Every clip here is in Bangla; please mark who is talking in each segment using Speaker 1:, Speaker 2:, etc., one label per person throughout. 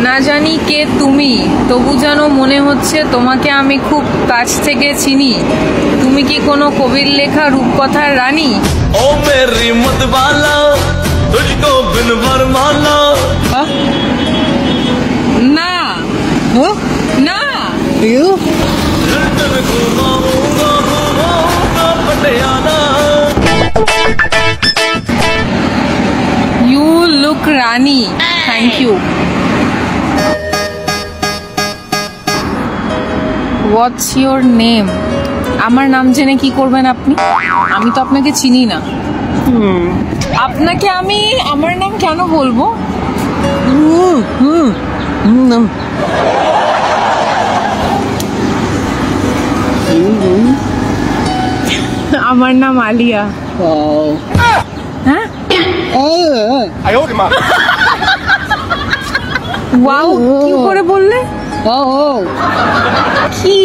Speaker 1: না জানি কে তুমি, তবু যেন মনে হচ্ছে তোমাকে আমি খুব কাছ থেকে চিনি। তুমি কি কোনো কবির লেখা রূপকথার রানী?
Speaker 2: ও মেরি মতবালা তুঝকো বিন বরমালা।
Speaker 1: না না, ইউ লুক রানী। Thank you. What's your name? আমার নাম জেনে কি করবেন আপনি? আমি তো আপনাকে চিনি না। আপনাকে আমি আমার নাম কেন বলবো? আমার নাম আলিয়া। হ্যাঁ, ওয়াও কি করে বললে? কি?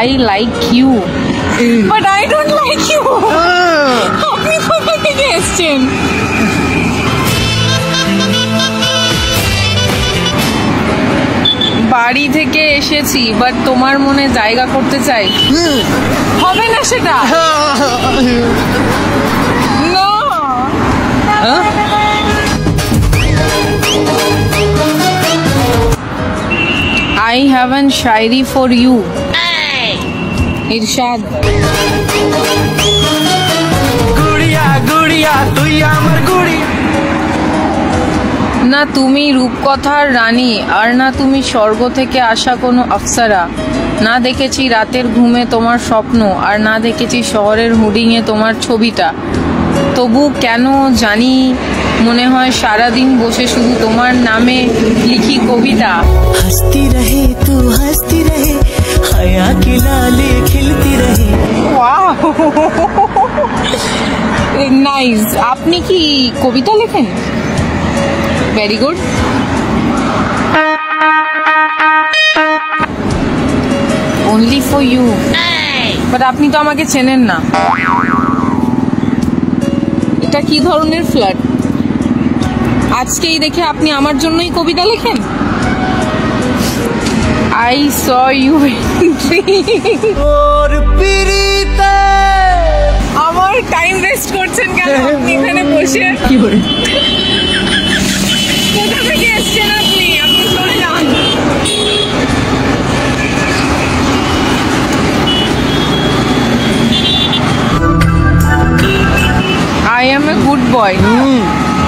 Speaker 1: I like you, but I don't like you. আপনি কোথা থেকে এসেছেন? বাড়ি থেকে এসেছি, বাট তোমার মনে জায়গা করতে চাই। হবে না সেটা। No. I have a Shayari for you. इरशाद।
Speaker 2: गुड़िया गुड़िया তুই আমার গুড়ি।
Speaker 1: না তুমি রূপকথার রানী, আর না তুমি স্বর্গ থেকে আসা কোনো অপ্সরা। না দেখেছি রাতের ঘুমে তোমার স্বপ্ন, আর না দেখেছি শহরের হুডিংয়ে তোমার ছবিটা। তবু কেন জানি মনে হয় সারাদিন বসে শুধু তোমার নামে লিখি কবিতা।
Speaker 3: हंसती रहे तू हंसती रहे, हया की लाली खिलती रहे।
Speaker 1: Wow, nice. আপনি কি কবিতা লেখেন? Very good. Only for you. But আপনি তো আমাকে চেনেন না। এটা কি ধরনের ফ্লার্ট? আজকেই দেখে আপনি আমার জন্যই কবিতা লেখেন? I saw you in dream. আমার টাইম ওয়েস্ট করছেন কেন আপনি এখানে বসে? কি করে? কোথা থেকে এসেছেন আপনি? আপনি চলে যান। I am a good boy.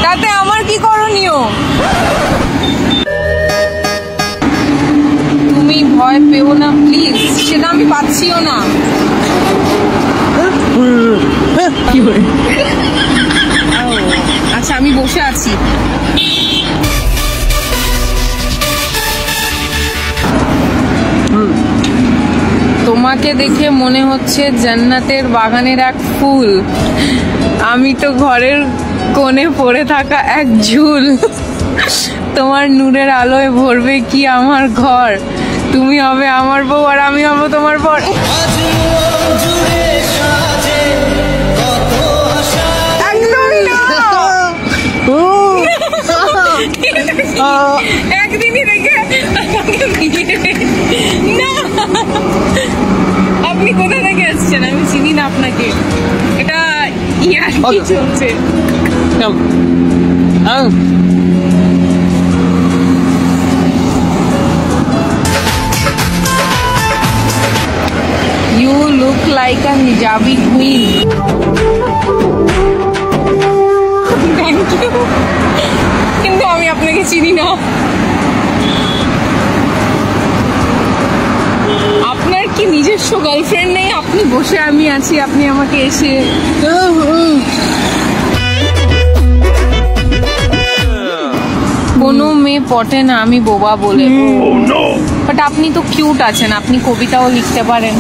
Speaker 1: তাতে আমার কি করণীয়? তুমি ভয় পেও না প্লিজ, সেটা আমি পাচ্ছিও না। কি করে? আচ্ছা আমি বসে আছি। তোমাকে দেখে মনে হচ্ছে জান্নাতের বাগানের এক ফুল। আমি তো ঘরের কোণে পড়ে থাকা এক ঝুল। তোমার নূরের আলোয় ভরবে কি আমার ঘর। তুমি হবে আমার বউ আর আমি হব তোমার বর। একদিনই দেখে না। আপনি কোথা থেকে এসেছেন? আমি চিনি না আপনাকে। এটা ইয়ার কি চলছে? You look like a hijabi queen. Thank you. কিন্তু আমি আপনাকে চিনি না। আপনার কি নিজস্ব গার্লফ্রেন্ড নেই? আপনি বসে আমি আছি, আপনি আমাকে এসে কোনো মেয়ে পটে না আমি বোবা বলে। বাট আপনি তো কিউট আছেন, আপনি কবিতাও লিখতে পারেন।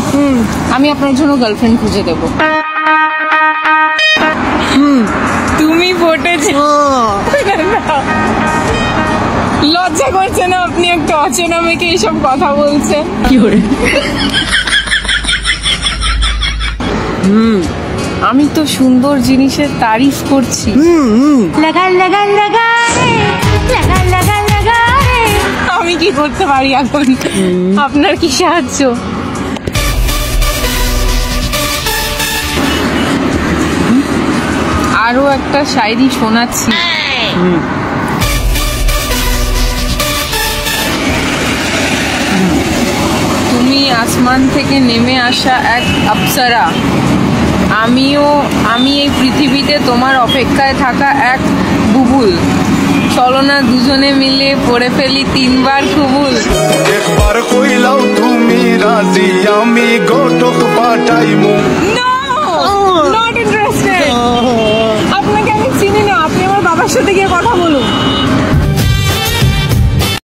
Speaker 1: আমি আপনার জন্য গার্লফ্রেন্ড খুঁজে দেব। তুমি পটেছে। লজ্জা করছে না আপনি একটা অচেনা মেয়েকে এইসব কথা বলছেন? আমি তো সুন্দর জিনিসের তারিফ করছি।
Speaker 4: লাগা লাগা লাগা রে, লাগা লাগা লাগা রে।
Speaker 1: আমি কি করতে পারি এখন? আপনার কি সাহায্য? আরো একটা শায়রি শোনাচ্ছি। তুমি আসমান থেকে নেমে আসা এক আপ্সরা, আমি এই পৃথিবীতে তোমার অপেক্ষায় থাকা এক বুবুল। চলো না দুজনে মিলে পড়ে ফেলি 3 বার কুবুল।
Speaker 2: একবার কইলাও তুমি রাজি, আমি গোটক পাঠাইমু।
Speaker 1: No! Not interested! আপনাকে আমি চিনি না, আপনি আমার বাবার সাথে গিয়ে কথা বলুন।